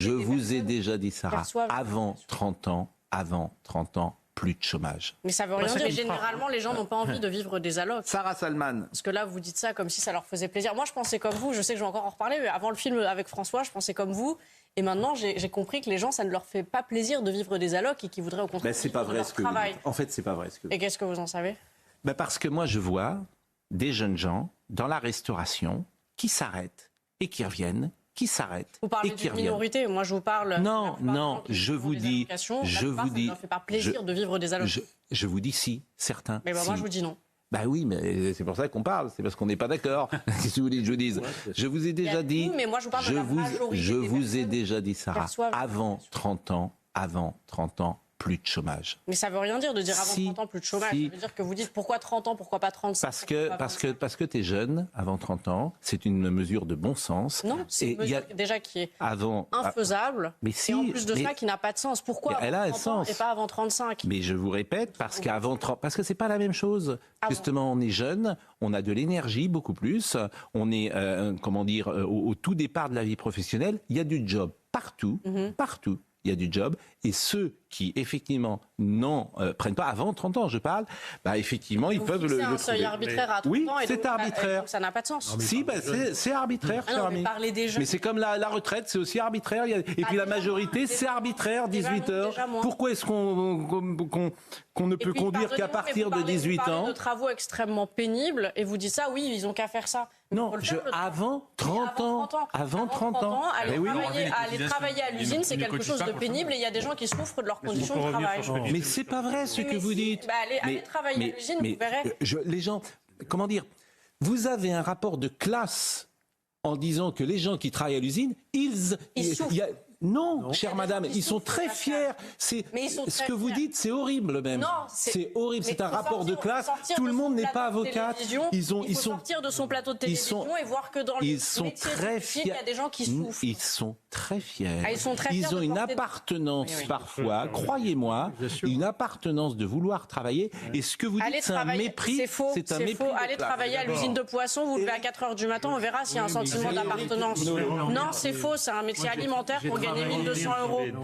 Je vous ai déjà dit, Sarah, avant 30 ans, plus de chômage. Mais ça veut rien dire. Généralement, les gens n'ont pas envie de vivre des allocs. Sarah Salman. Parce que là, vous dites ça comme si ça leur faisait plaisir. Moi, je pensais comme vous. Je sais que je vais encore en reparler, mais avant le film avec François, je pensais comme vous. Et maintenant, j'ai compris que les gens, ça ne leur fait pas plaisir de vivre des allocs et qu'ils voudraient au contraire c'est pas vrai leur ce que travail. vous dites. En fait, c'est pas vrai ce que vous dites. Et qu'est-ce que vous en savez? Parce que moi, je vois des jeunes gens dans la restauration qui s'arrêtent et qui reviennent, qui s'arrêtent vous parlez et qui reviennent. Minorité. Moi, je vous parle. Non, je vous dis, ça ne leur fait pas plaisir de vivre des allocs. Je vous dis si, certains. Mais si. moi, je vous dis non. Bah oui, mais c'est pour ça qu'on parle, c'est parce qu'on n'est pas d'accord. Qu'est-ce que vous voulez que je vous dise? Je vous ai déjà dit, mais moi, je vous parle de la majorité je vous ai déjà dit, Sarah, avant 30 ans, plus de chômage. Mais ça veut rien dire de dire avant 30 ans plus de chômage. Ça veut dire que vous dites pourquoi 30 ans, pourquoi pas 35? Parce que tu es jeune, avant 30 ans, c'est une mesure de bon sens. Non, c'est une mesure déjà qui est infaisable, mais si, et en plus de ça qui n'a pas de sens. Pourquoi elle a un sens. Et pas avant 35? Mais je vous répète, parce que c'est pas la même chose. Justement, on est jeune, on a de l'énergie beaucoup plus, on est, au tout départ de la vie professionnelle, il y a du job partout, partout. Il y a du job, et ceux qui, effectivement, n'en prennent pas, avant 30 ans, je parle, effectivement, ils peuvent le trouver. C'est un seuil arbitraire à 30 ans. Oui, et c'est arbitraire. Donc ça n'a pas de sens. Si, c'est arbitraire. Mais parler des jeunes. Mais c'est comme la retraite, c'est aussi arbitraire. Et puis la majorité, c'est arbitraire, 18 heures. Pourquoi est-ce qu'on ne peut conduire qu'à partir de 18 ans? Vous parlez de travaux extrêmement pénibles, et vous dites ça, oui, ils n'ont qu'à faire ça. Non, avant 30 ans. Avant 30 ans. Aller travailler à l'usine, c'est quelque chose de pénible, et il y a des gens qui souffrent de leurs conditions de travail. Mais c'est pas vrai ce que vous dites. Allez travailler à l'usine, vous verrez. Les gens, comment dire, vous avez un rapport de classe en disant que les gens qui travaillent à l'usine, ils souffrent. Non, chère madame, ils sont très fiers. Ce que vous dites, c'est horrible même. Non, c'est horrible, c'est un rapport de classe. Tout le monde n'est pas avocat. Il faut sortir de son plateau de télévision et voir que dans les métiers il y a des gens qui souffrent. Ils sont très fiers. Ils ont une appartenance parfois, croyez-moi, une appartenance de vouloir travailler. Et ce que vous dites, c'est un mépris. C'est faux. Allez travailler à l'usine de poisson, vous levez à 4 heures du matin, on verra s'il y a un sentiment d'appartenance. Non, c'est faux, c'est un métier alimentaire pour gagner 1 200 €.